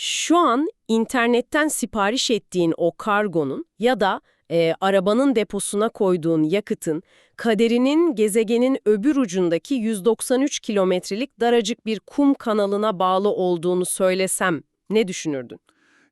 Şu an internetten sipariş ettiğin o kargonun ya da arabanın deposuna koyduğun yakıtın kaderinin gezegenin öbür ucundaki 193 kilometrelik daracık bir kum kanalına bağlı olduğunu söylesem ne düşünürdün?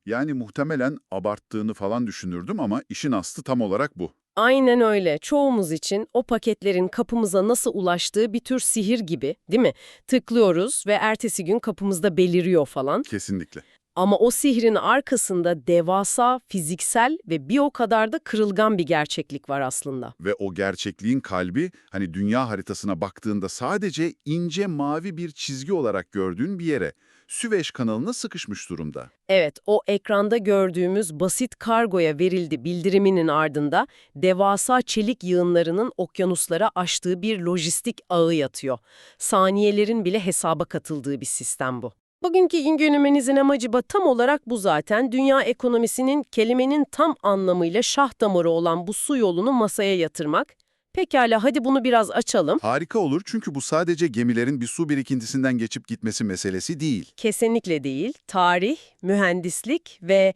Yani muhtemelen abarttığını falan düşünürdüm ama işin aslı tam olarak bu. Aynen öyle. Çoğumuz için o paketlerin kapımıza nasıl ulaştığı bir tür sihir gibi, değil mi? Tıklıyoruz ve ertesi gün kapımızda beliriyor falan. Kesinlikle. Ama o sihrin arkasında devasa, fiziksel ve bir o kadar da kırılgan bir gerçeklik var aslında. Ve o gerçekliğin kalbi, hani dünya haritasına baktığında sadece ince mavi bir çizgi olarak gördüğün bir yere, Süveyş kanalına sıkışmış durumda. Evet, o ekranda gördüğümüz basit kargoya verildi bildiriminin ardında devasa çelik yığınlarının okyanuslara aştığı bir lojistik ağı yatıyor. Saniyelerin bile hesaba katıldığı bir sistem bu. Bugünkü İngönümenizin amacı tam olarak bu zaten. Dünya ekonomisinin kelimenin tam anlamıyla şah damarı olan bu su yolunu masaya yatırmak. Pekala, hadi bunu biraz açalım. Harika olur çünkü bu sadece gemilerin bir su birikintisinden geçip gitmesi meselesi değil. Kesinlikle değil. Tarih, mühendislik ve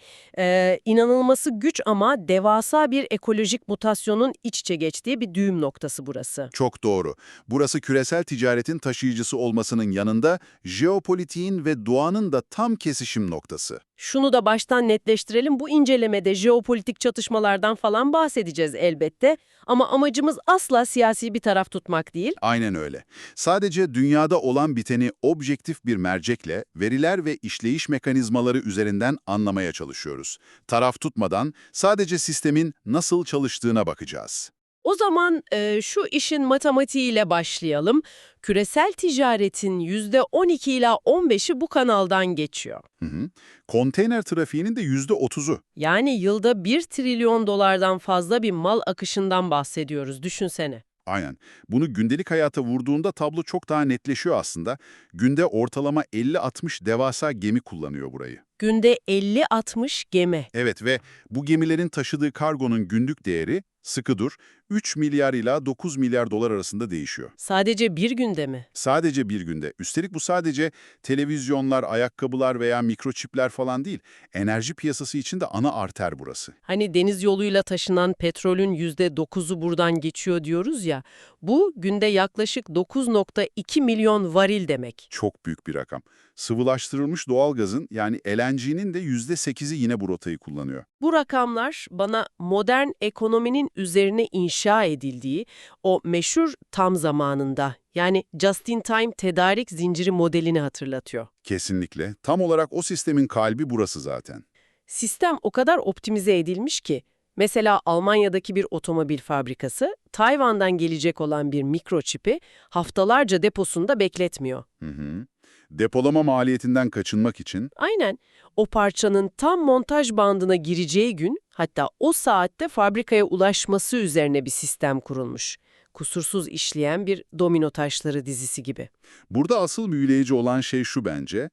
inanılması güç ama devasa bir ekolojik mutasyonun iç içe geçtiği bir düğüm noktası burası. Çok doğru. Burası küresel ticaretin taşıyıcısı olmasının yanında jeopolitiğin ve doğanın da tam kesişim noktası. Şunu da baştan netleştirelim, bu incelemede jeopolitik çatışmalardan falan bahsedeceğiz elbette. Ama amacımız asla siyasi bir taraf tutmak değil. Aynen öyle. Sadece dünyada olan biteni objektif bir mercekle, veriler ve işleyiş mekanizmaları üzerinden anlamaya çalışıyoruz. Taraf tutmadan sadece sistemin nasıl çalıştığına bakacağız. O zaman şu işin matematiğiyle başlayalım. Küresel ticaretin %12 ila 15'i bu kanaldan geçiyor. Hı hı. Konteyner trafiğinin de %30'u. Yani yılda 1 trilyon dolardan fazla bir mal akışından bahsediyoruz, düşünsene. Aynen. Bunu gündelik hayata vurduğunda tablo çok daha netleşiyor aslında. Günde ortalama 50-60 devasa gemi kullanıyor burayı. Günde 50-60 gemi. Evet ve bu gemilerin taşıdığı kargonun günlük değeri, sıkı dur, 3 milyar ila 9 milyar dolar arasında değişiyor. Sadece bir günde mi? Sadece bir günde. Üstelik bu sadece televizyonlar, ayakkabılar veya mikroçipler falan değil. Enerji piyasası için de ana arter burası. Hani deniz yoluyla taşınan petrolün %9'u buradan geçiyor diyoruz ya, bu günde yaklaşık 9,2 milyon varil demek. Çok büyük bir rakam. Sıvılaştırılmış doğalgazın yani LNG'nin de %8'i yine bu rotayı kullanıyor. Bu rakamlar bana modern ekonominin üzerine inşa edildiği o meşhur tam zamanında yani just in time tedarik zinciri modelini hatırlatıyor. Kesinlikle. Tam olarak o sistemin kalbi burası zaten. Sistem o kadar optimize edilmiş ki, mesela Almanya'daki bir otomobil fabrikası, Tayvan'dan gelecek olan bir mikroçipi haftalarca deposunda bekletmiyor. Hı hı. Depolama maliyetinden kaçınmak için Aynen, o parçanın tam montaj bandına gireceği gün, hatta o saatte fabrikaya ulaşması üzerine bir sistem kurulmuş. Kusursuz işleyen bir domino taşları dizisi gibi. burada asıl büyüleyici olan şey şu bence.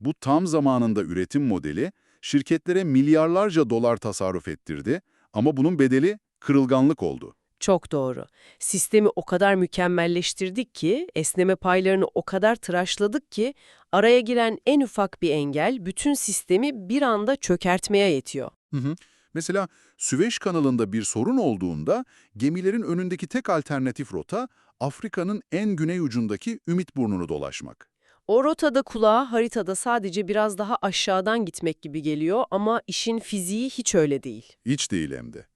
Bu tam zamanında üretim modeli şirketlere milyarlarca dolar tasarruf ettirdi ama bunun bedeli kırılganlık oldu. Çok doğru. Sistemi o kadar mükemmelleştirdik ki, esneme paylarını o kadar tıraşladık ki, araya giren en ufak bir engel bütün sistemi bir anda çökertmeye yetiyor. Hı hı. Mesela Süveyş kanalında bir sorun olduğunda gemilerin önündeki tek alternatif rota Afrika'nın en güney ucundaki Ümit Burnu'nu dolaşmak. O rotada kulağa haritada sadece biraz daha aşağıdan gitmek gibi geliyor ama işin fiziği hiç öyle değil. Hiç değil hem de.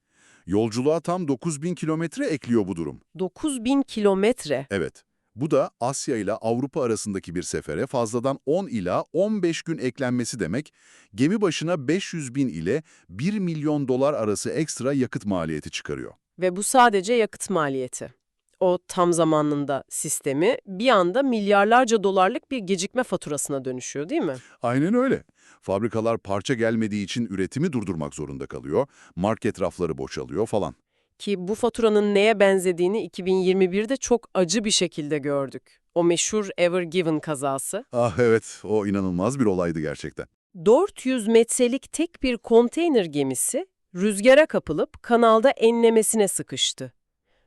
Yolculuğa tam 9.000 kilometre ekliyor bu durum. 9.000 kilometre. Evet, bu da Asya ile Avrupa arasındaki bir sefere fazladan 10 ila 15 gün eklenmesi demek, gemi başına 500 bin ile 1 milyon dolar arası ekstra yakıt maliyeti çıkarıyor. Ve bu sadece yakıt maliyeti. O tam zamanında sistemi bir anda milyarlarca dolarlık bir gecikme faturasına dönüşüyor, değil mi? Aynen öyle. Fabrikalar parça gelmediği için üretimi durdurmak zorunda kalıyor, market rafları boşalıyor falan. Ki bu faturanın neye benzediğini 2021'de çok acı bir şekilde gördük. O meşhur Ever Given kazası. Ah evet, o inanılmaz bir olaydı gerçekten. 400 metrelik tek bir konteyner gemisi rüzgara kapılıp kanalda enlemesine sıkıştı.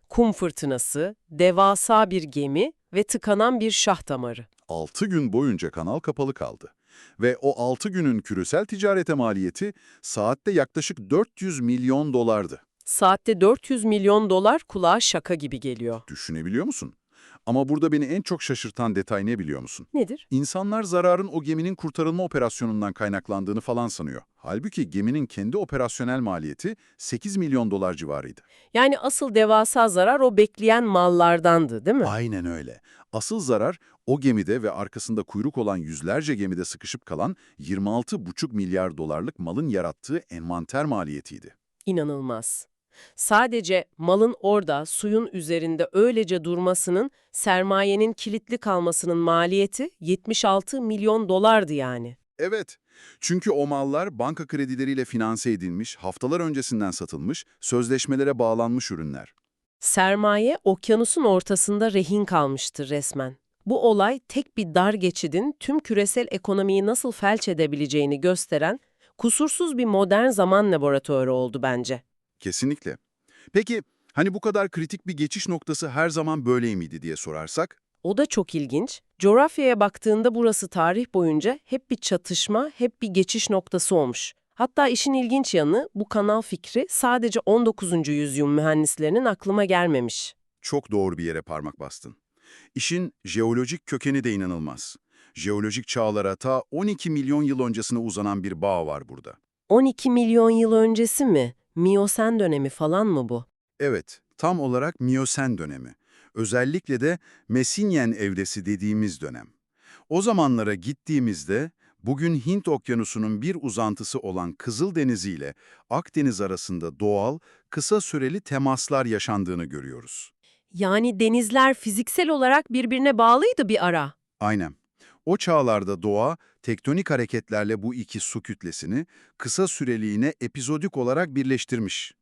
Kum fırtınası, devasa bir gemi ve tıkanan bir şah damarı. 6 gün boyunca kanal kapalı kaldı. Ve o 6 günün küresel ticarete maliyeti saatte yaklaşık 400 milyon dolardı. Saatte 400 milyon dolar kulağa şaka gibi geliyor. Düşünebiliyor musun? Ama burada beni en çok şaşırtan detay ne biliyor musun? Nedir? İnsanlar zararın o geminin kurtarılma operasyonundan kaynaklandığını falan sanıyor. Halbuki geminin kendi operasyonel maliyeti 8 milyon dolar civarıydı. Yani asıl devasa zarar o bekleyen mallardandı, değil mi? Aynen öyle. Asıl zarar o gemide ve arkasında kuyruk olan yüzlerce gemide sıkışıp kalan 26,5 milyar dolarlık malın yarattığı envanter maliyetiydi. İnanılmaz. Sadece malın orada, suyun üzerinde öylece durmasının, sermayenin kilitli kalmasının maliyeti 76 milyon dolardı yani. Evet, çünkü o mallar banka kredileriyle finanse edilmiş, haftalar öncesinden satılmış, sözleşmelere bağlanmış ürünler. Sermaye okyanusun ortasında rehin kalmıştır resmen. Bu olay tek bir dar geçidin tüm küresel ekonomiyi nasıl felç edebileceğini gösteren kusursuz bir modern zaman laboratuvarı oldu bence. Kesinlikle. Peki, hani bu kadar kritik bir geçiş noktası her zaman böyle miydi diye sorarsak? O da çok ilginç. Coğrafyaya baktığında burası tarih boyunca hep bir çatışma, hep bir geçiş noktası olmuş. Hatta işin ilginç yanı bu kanal fikri sadece 19. yüzyıl mühendislerinin aklıma gelmemiş. Çok doğru bir yere parmak bastın. İşin jeolojik kökeni de inanılmaz. Jeolojik çağlara ta 12 milyon yıl öncesine uzanan bir bağ var burada. 12 milyon yıl öncesi mi? Miyosen dönemi falan mı bu? Evet, tam olarak Miyosen dönemi. Özellikle de Mesinyen evresi dediğimiz dönem. O zamanlara gittiğimizde bugün Hint Okyanusu'nun bir uzantısı olan Kızıldeniz ile Akdeniz arasında doğal, kısa süreli temaslar yaşandığını görüyoruz. Yani denizler fiziksel olarak birbirine bağlıydı bir ara. Aynen. O çağlarda doğa, tektonik hareketlerle bu iki su kütlesini kısa süreliğine epizodik olarak birleştirmiş.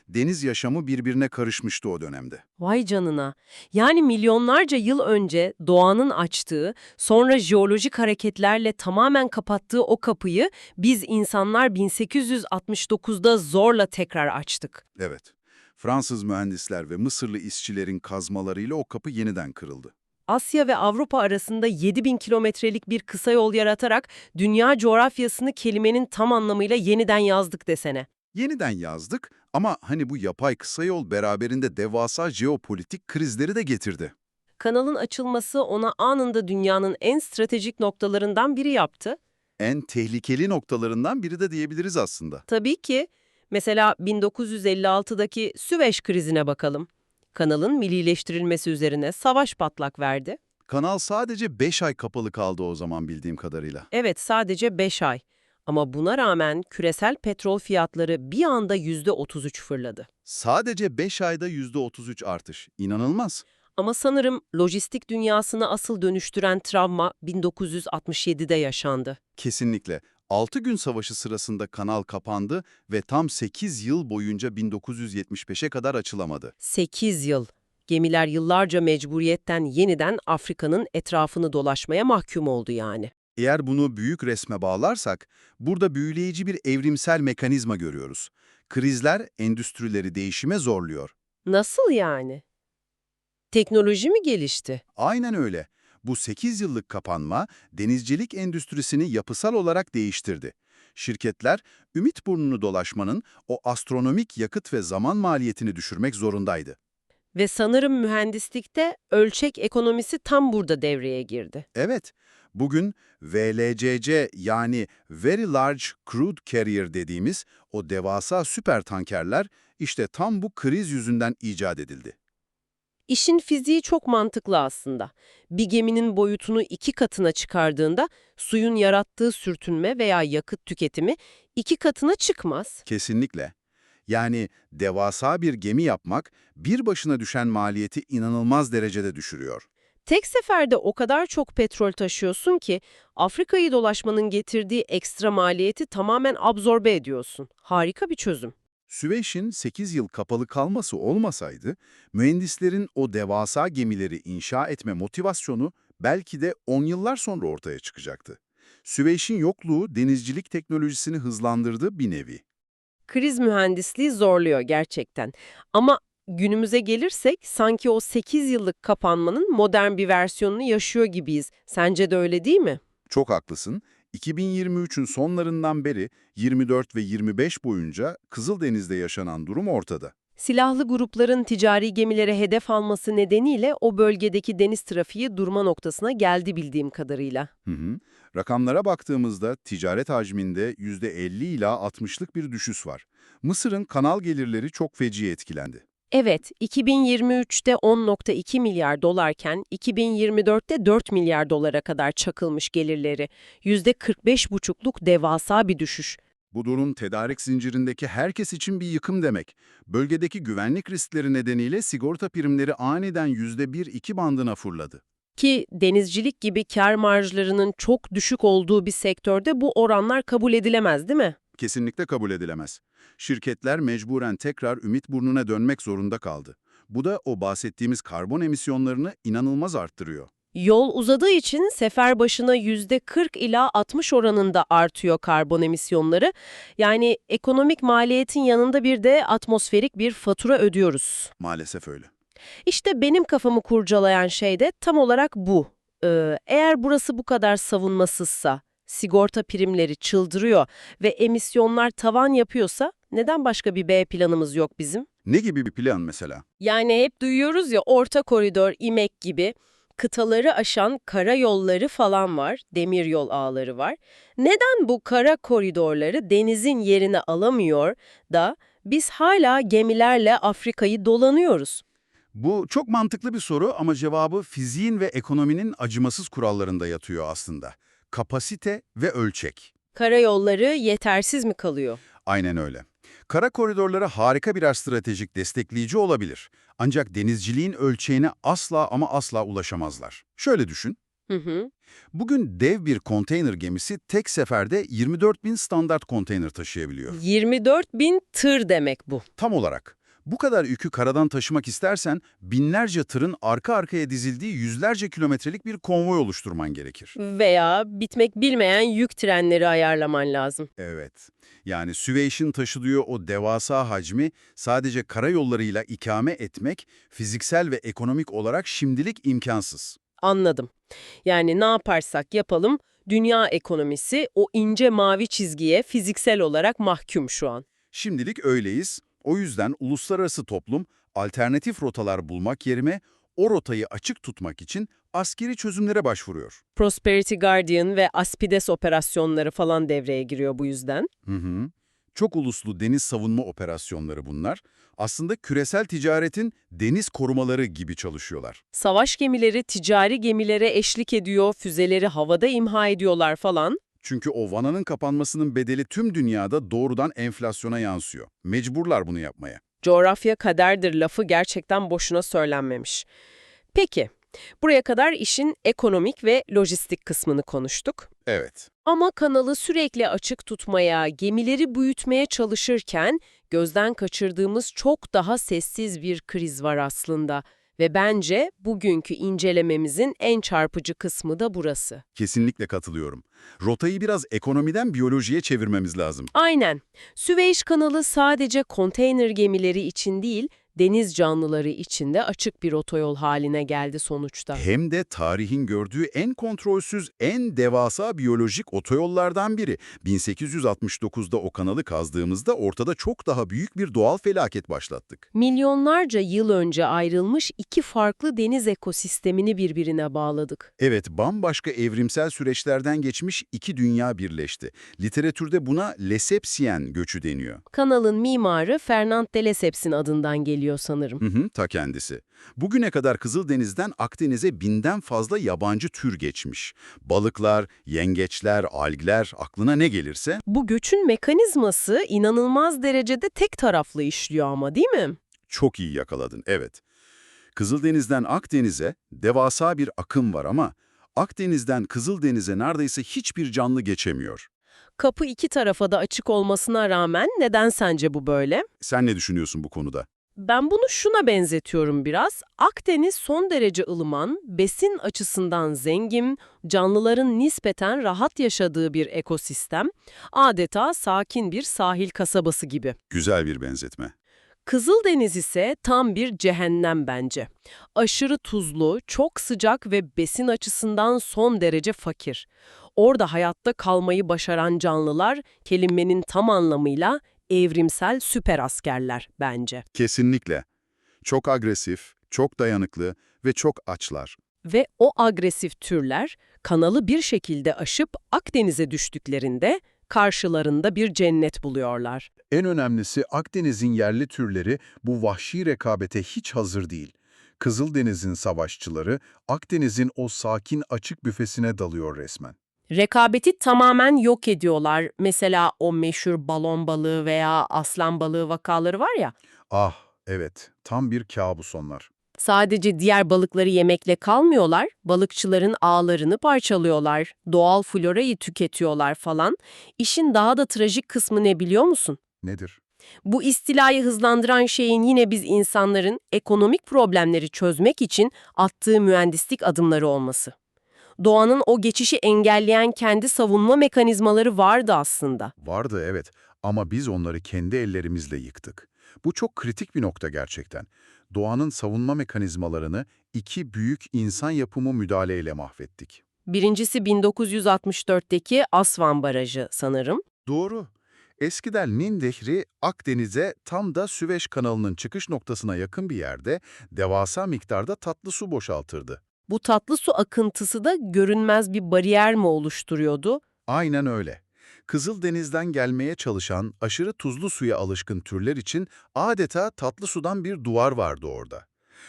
Deniz yaşamı birbirine karışmıştı o dönemde. Vay canına. Yani milyonlarca yıl önce doğanın açtığı, sonra jeolojik hareketlerle tamamen kapattığı o kapıyı biz insanlar 1869'da zorla tekrar açtık. Evet, Fransız mühendisler ve Mısırlı işçilerin kazmalarıyla o kapı yeniden kırıldı. Asya ve Avrupa arasında 7000 kilometrelik bir kısa yol yaratarak dünya coğrafyasını kelimenin tam anlamıyla yeniden yazdık desene. Yeniden yazdık ama hani bu yapay kısa yol beraberinde devasa jeopolitik krizleri de getirdi. Kanalın açılması ona anında dünyanın en stratejik noktalarından biri yaptı. En tehlikeli noktalarından biri de diyebiliriz aslında. Tabii ki. Mesela 1956'daki Süveyş krizine bakalım. Kanalın millileştirilmesi üzerine savaş patlak verdi. Kanal sadece 5 ay kapalı kaldı o zaman bildiğim kadarıyla. Evet, sadece 5 ay. Ama buna rağmen küresel petrol fiyatları bir anda %33 fırladı. Sadece 5 ayda %33 artış. İnanılmaz. Ama sanırım lojistik dünyasını asıl dönüştüren travma 1967'de yaşandı. Kesinlikle. 6 gün savaşı sırasında kanal kapandı ve tam 8 yıl boyunca 1975'e kadar açılamadı. 8 yıl. Gemiler yıllarca mecburiyetten yeniden Afrika'nın etrafını dolaşmaya mahkum oldu yani. Eğer bunu büyük resme bağlarsak, burada büyüleyici bir evrimsel mekanizma görüyoruz. Krizler endüstrileri değişime zorluyor. Nasıl yani? Teknoloji mi gelişti? Aynen öyle. Bu 8 yıllık kapanma, denizcilik endüstrisini yapısal olarak değiştirdi. Şirketler, ümit burnunu dolaşmanın o astronomik yakıt ve zaman maliyetini düşürmek zorundaydı. Ve sanırım mühendislikte ölçek ekonomisi tam burada devreye girdi. Evet, bugün VLCC yani Very Large Crude Carrier dediğimiz o devasa süper tankerler işte tam bu kriz yüzünden icat edildi. İşin fiziği çok mantıklı aslında. Bir geminin boyutunu 2 katına çıkardığında suyun yarattığı sürtünme veya yakıt tüketimi 2 katına çıkmaz. Kesinlikle. Yani devasa bir gemi yapmak bir başına düşen maliyeti inanılmaz derecede düşürüyor. Tek seferde o kadar çok petrol taşıyorsun ki Afrika'yı dolaşmanın getirdiği ekstra maliyeti tamamen absorbe ediyorsun. Harika bir çözüm. Süveyş'in 8 yıl kapalı kalması olmasaydı, mühendislerin o devasa gemileri inşa etme motivasyonu belki de 10 yıllar sonra ortaya çıkacaktı. Süveyş'in yokluğu denizcilik teknolojisini hızlandırdı bir nevi. Kriz mühendisliği zorluyor gerçekten. Ama günümüze gelirsek sanki o 8 yıllık kapanmanın modern bir versiyonunu yaşıyor gibiyiz. Sence de öyle değil mi? Çok haklısın. 2023'ün sonlarından beri 24 ve 25 boyunca Kızıldeniz'de yaşanan durum ortada. Silahlı grupların ticari gemilere hedef alması nedeniyle o bölgedeki deniz trafiği durma noktasına geldi bildiğim kadarıyla. Hı hı. Rakamlara baktığımızda ticaret hacminde %50 ila 60'lık bir düşüş var. Mısır'ın kanal gelirleri çok feci etkilendi. Evet, 2023'te 10,2 milyar dolarken 2024'te 4 milyar dolara kadar çakılmış gelirleri. %45,5'luk devasa bir düşüş. Bu durum tedarik zincirindeki herkes için bir yıkım demek. Bölgedeki güvenlik riskleri nedeniyle sigorta primleri aniden %1-2 bandına fırladı. Ki denizcilik gibi kâr marjlarının çok düşük olduğu bir sektörde bu oranlar kabul edilemez, değil mi? Kesinlikle kabul edilemez. Şirketler mecburen tekrar ümit burnuna dönmek zorunda kaldı. Bu da o bahsettiğimiz karbon emisyonlarını inanılmaz arttırıyor. Yol uzadığı için sefer başına %40 ila 60 oranında artıyor karbon emisyonları. Yani ekonomik maliyetin yanında bir de atmosferik bir fatura ödüyoruz. Maalesef öyle. İşte benim kafamı kurcalayan şey de tam olarak bu. Eğer burası bu kadar savunmasızsa, sigorta primleri çıldırıyor ve emisyonlar tavan yapıyorsa neden başka bir B planımız yok bizim? Ne gibi bir plan mesela? Yani hep duyuyoruz ya orta koridor, İMEK gibi kıtaları aşan karayolları falan var, demiryol ağları var. Neden bu kara koridorları denizin yerini alamıyor da biz hala gemilerle Afrika'yı dolanıyoruz? Bu çok mantıklı bir soru ama cevabı fiziğin ve ekonominin acımasız kurallarında yatıyor aslında. Kapasite ve ölçek. Karayolları yetersiz mi kalıyor? Aynen öyle. Kara koridorları harika birer stratejik destekleyici olabilir. Ancak denizciliğin ölçeğine asla ama asla ulaşamazlar. Şöyle düşün. Hı hı. Bugün dev bir konteyner gemisi tek seferde 24.000 standart konteyner taşıyabiliyor. 24.000 tır demek bu. Tam olarak. Bu kadar yükü karadan taşımak istersen binlerce tırın arka arkaya dizildiği yüzlerce kilometrelik bir konvoy oluşturman gerekir. Veya bitmek bilmeyen yük trenleri ayarlaman lazım. Evet. Yani Süveyş'in taşıdığı o devasa hacmi sadece karayollarıyla ikame etmek fiziksel ve ekonomik olarak şimdilik imkansız. Anladım. Yani ne yaparsak yapalım, dünya ekonomisi o ince mavi çizgiye fiziksel olarak mahkum şu an. Şimdilik öyleyiz. O yüzden uluslararası toplum alternatif rotalar bulmak yerine o rotayı açık tutmak için askeri çözümlere başvuruyor. Prosperity Guardian ve Aspides operasyonları falan devreye giriyor bu yüzden. Hı hı. Çok uluslu deniz savunma operasyonları bunlar. Aslında küresel ticaretin deniz korumaları gibi çalışıyorlar. Savaş gemileri ticari gemilere eşlik ediyor, füzeleri havada imha ediyorlar falan. Çünkü o vananın kapanmasının bedeli tüm dünyada doğrudan enflasyona yansıyor. Mecburlar bunu yapmaya. Coğrafya kaderdir lafı gerçekten boşuna söylenmemiş. Peki, buraya kadar işin ekonomik ve lojistik kısmını konuştuk. Evet. Ama kanalı sürekli açık tutmaya, gemileri büyütmeye çalışırken gözden kaçırdığımız çok daha sessiz bir kriz var aslında. Ve bence bugünkü incelememizin en çarpıcı kısmı da burası. Kesinlikle katılıyorum. Rotayı biraz ekonomiden biyolojiye çevirmemiz lazım. Aynen. Süveyş kanalı sadece konteyner gemileri için değil, deniz canlıları için de açık bir otoyol haline geldi sonuçta. Hem de tarihin gördüğü en kontrolsüz, en devasa biyolojik otoyollardan biri. 1869'da o kanalı kazdığımızda ortada çok daha büyük bir doğal felaket başlattık. Milyonlarca yıl önce ayrılmış iki farklı deniz ekosistemini birbirine bağladık. Evet, bambaşka evrimsel süreçlerden geçmiş iki dünya birleşti. Literatürde buna Lesepsien göçü deniyor. Kanalın mimarı Fernand de Lesseps adından geliyor sanırım. Hı hı, ta kendisi. Bugüne kadar Kızıldeniz'den Akdeniz'e 1000'den fazla yabancı tür geçmiş. Balıklar, yengeçler, algler, aklına ne gelirse. Bu göçün mekanizması inanılmaz derecede tek taraflı işliyor ama değil mi? Çok iyi yakaladın, evet. Kızıldeniz'den Akdeniz'e devasa bir akım var ama Akdeniz'den Kızıldeniz'e neredeyse hiçbir canlı geçemiyor. Kapı iki tarafa da açık olmasına rağmen neden sence bu böyle? Sen ne düşünüyorsun bu konuda? Ben bunu şuna benzetiyorum biraz. Akdeniz son derece ılıman, besin açısından zengin, canlıların nispeten rahat yaşadığı bir ekosistem, adeta sakin bir sahil kasabası gibi. Güzel bir benzetme. Kızıldeniz ise tam bir cehennem bence. Aşırı tuzlu, çok sıcak ve besin açısından son derece fakir. Orada hayatta kalmayı başaran canlılar kelimenin tam anlamıyla evrimsel süper askerler bence. Kesinlikle. Çok agresif, çok dayanıklı ve çok açlar. Ve o agresif türler kanalı bir şekilde aşıp Akdeniz'e düştüklerinde karşılarında bir cennet buluyorlar. En önemlisi Akdeniz'in yerli türleri bu vahşi rekabete hiç hazır değil. Kızıldeniz'in savaşçıları Akdeniz'in o sakin açık büfesine dalıyor resmen. Rekabeti tamamen yok ediyorlar. Mesela o meşhur balon balığı veya aslan balığı vakaları var ya, Ah, evet, tam bir kabus onlar. sadece diğer balıkları yemekle kalmıyorlar, balıkçıların ağlarını parçalıyorlar, doğal florayı tüketiyorlar falan. İşin daha da trajik kısmı ne biliyor musun? Nedir? Bu istilayı hızlandıran şeyin yine biz insanların ekonomik problemleri çözmek için attığı mühendislik adımları olması. Doğanın o geçişi engelleyen kendi savunma mekanizmaları vardı aslında. Vardı evet ama biz onları kendi ellerimizle yıktık. Bu çok kritik bir nokta gerçekten. Doğanın savunma mekanizmalarını iki büyük insan yapımı müdahaleyle mahvettik. Birincisi 1964'teki Asvan Barajı sanırım. Doğru. Eskiden Nil Nehri Akdeniz'e tam da Süveyş kanalının çıkış noktasına yakın bir yerde devasa miktarda tatlı su boşaltırdı. Bu tatlı su akıntısı da görünmez bir bariyer mi oluşturuyordu? Aynen öyle. Kızıldeniz'den gelmeye çalışan aşırı tuzlu suya alışkın türler için adeta tatlı sudan bir duvar vardı orada.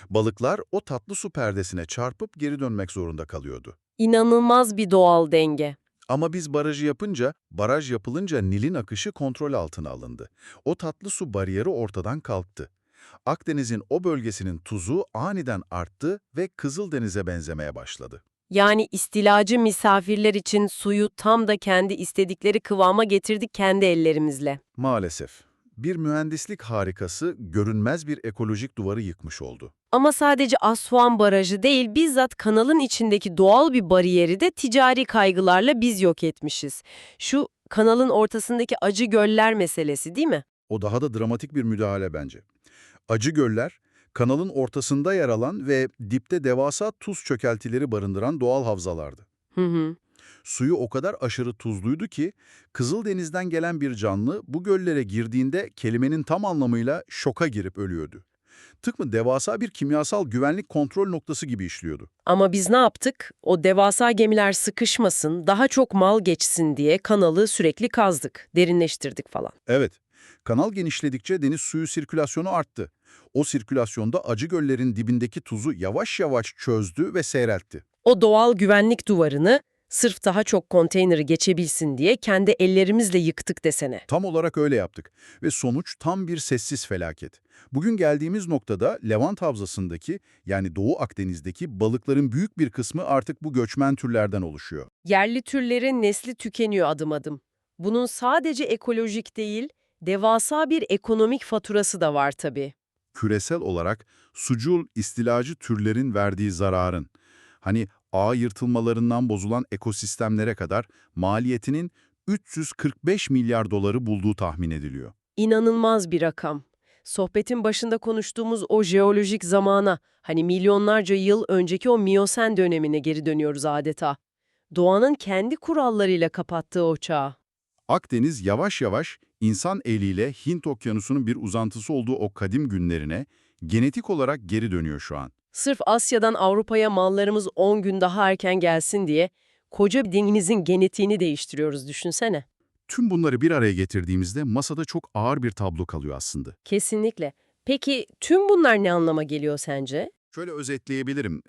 Balıklar o tatlı su perdesine çarpıp geri dönmek zorunda kalıyordu. İnanılmaz bir doğal denge. Ama biz baraj yapılınca Nil'in akışı kontrol altına alındı. O tatlı su bariyeri ortadan kalktı. Akdeniz'in o bölgesinin tuzu aniden arttı ve Kızıldeniz'e benzemeye başladı. Yani istilacı misafirler için suyu tam da kendi istedikleri kıvama getirdik kendi ellerimizle. Maalesef. Bir mühendislik harikası görünmez bir ekolojik duvarı yıkmış oldu. Ama sadece Aswan Barajı değil, bizzat kanalın içindeki doğal bir bariyeri de ticari kaygılarla biz yok etmişiz. Şu kanalın ortasındaki acı göller meselesi değil mi? O daha da dramatik bir müdahale bence. Acı göller, kanalın ortasında yer alan ve dipte devasa tuz çökeltileri barındıran doğal havzalardı. Hı hı. Suyu o kadar aşırı tuzluydu ki, Kızıldeniz'den gelen bir canlı bu göllere girdiğinde kelimenin tam anlamıyla şoka girip ölüyordu. Tıpkı devasa bir kimyasal güvenlik kontrol noktası gibi işliyordu. Ama biz ne yaptık? O devasa gemiler sıkışmasın, daha çok mal geçsin diye kanalı sürekli kazdık, derinleştirdik falan. Evet, kanal genişledikçe deniz suyu sirkülasyonu arttı. O sirkülasyonda acı göllerin dibindeki tuzu yavaş yavaş çözdü ve seyreltti. O doğal güvenlik duvarını sırf daha çok konteyneri geçebilsin diye kendi ellerimizle yıktık desene. Tam olarak öyle yaptık ve sonuç tam bir sessiz felaket. Bugün geldiğimiz noktada Levant Havzası'ndaki yani Doğu Akdeniz'deki balıkların büyük bir kısmı artık bu göçmen türlerden oluşuyor. Yerli türlerin nesli tükeniyor adım adım. Bunun sadece ekolojik değil, devasa bir ekonomik faturası da var tabii. Küresel olarak sucul istilacı türlerin verdiği zararın, hani ağ yırtılmalarından bozulan ekosistemlere kadar maliyetinin 345 milyar doları bulduğu tahmin ediliyor. İnanılmaz bir rakam. Sohbetin başında konuştuğumuz o jeolojik zamana, hani milyonlarca yıl önceki o Miyosen dönemine geri dönüyoruz adeta. Doğanın kendi kurallarıyla kapattığı o çağ. Akdeniz yavaş yavaş insan eliyle Hint Okyanusu'nun bir uzantısı olduğu o kadim günlerine genetik olarak geri dönüyor şu an. Sırf Asya'dan Avrupa'ya mallarımız 10 gün daha erken gelsin diye koca bir denizin genetiğini değiştiriyoruz düşünsene. Tüm bunları bir araya getirdiğimizde masada çok ağır bir tablo kalıyor aslında. Kesinlikle. Peki tüm bunlar ne anlama geliyor sence? Şöyle özetleyebilirim.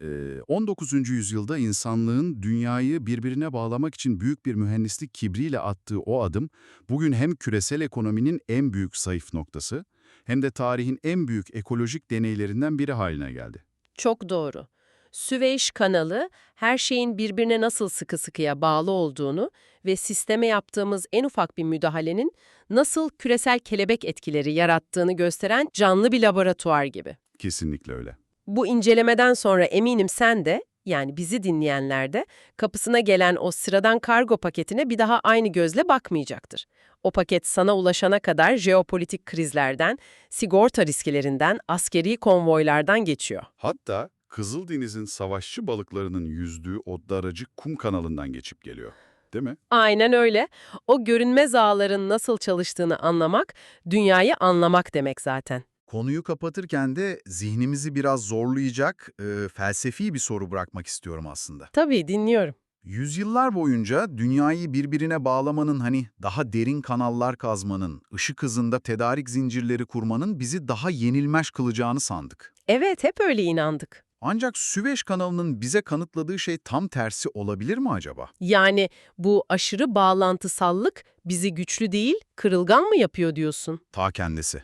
19. yüzyılda insanlığın dünyayı birbirine bağlamak için büyük bir mühendislik kibriyle attığı o adım, bugün hem küresel ekonominin en büyük zayıf noktası, hem de tarihin en büyük ekolojik deneylerinden biri haline geldi. Çok doğru. Süveyş kanalı her şeyin birbirine nasıl sıkı sıkıya bağlı olduğunu ve sisteme yaptığımız en ufak bir müdahalenin nasıl küresel kelebek etkileri yarattığını gösteren canlı bir laboratuvar gibi. Kesinlikle öyle. Bu incelemeden sonra eminim sen de, yani bizi dinleyenler de, kapısına gelen o sıradan kargo paketine bir daha aynı gözle bakmayacaktır. O paket sana ulaşana kadar jeopolitik krizlerden, sigorta risklerinden, askeri konvoylardan geçiyor. Hatta Kızıldeniz'in savaşçı balıklarının yüzdüğü o daracık kum kanalından geçip geliyor. değil mi? Aynen öyle. O görünmez ağların nasıl çalıştığını anlamak, dünyayı anlamak demek zaten. Konuyu kapatırken de zihnimizi biraz zorlayacak, felsefi bir soru bırakmak istiyorum aslında. Tabii dinliyorum. Yüzyıllar boyunca dünyayı birbirine bağlamanın, daha derin kanallar kazmanın, ışık hızında tedarik zincirleri kurmanın bizi daha yenilmez kılacağını sandık. Evet, hep öyle inandık. Ancak Süveyş kanalının bize kanıtladığı şey tam tersi olabilir mi acaba? Yani bu aşırı bağlantısallık bizi güçlü değil, kırılgan mı yapıyor diyorsun? Ta kendisi.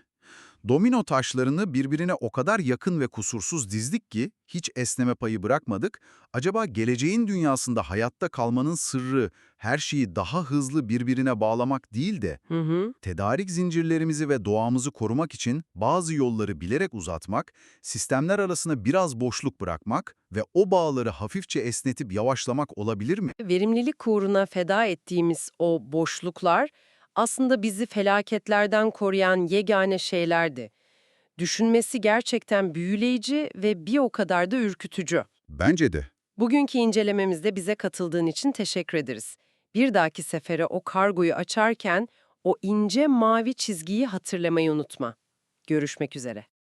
Domino taşlarını birbirine o kadar yakın ve kusursuz dizdik ki hiç esneme payı bırakmadık. Acaba geleceğin dünyasında hayatta kalmanın sırrı her şeyi daha hızlı birbirine bağlamak değil de Hı hı. tedarik zincirlerimizi ve doğamızı korumak için bazı yolları bilerek uzatmak, sistemler arasına biraz boşluk bırakmak ve o bağları hafifçe esnetip yavaşlamak olabilir mi? Verimlilik uğruna feda ettiğimiz o boşluklar aslında bizi felaketlerden koruyan yegane şeylerdi. Düşünmesi gerçekten büyüleyici ve bir o kadar da ürkütücü. Bence de. Bugünkü incelememizde bize katıldığın için teşekkür ederiz. Bir dahaki sefere o kargoyu açarken o ince mavi çizgiyi hatırlamayı unutma. Görüşmek üzere.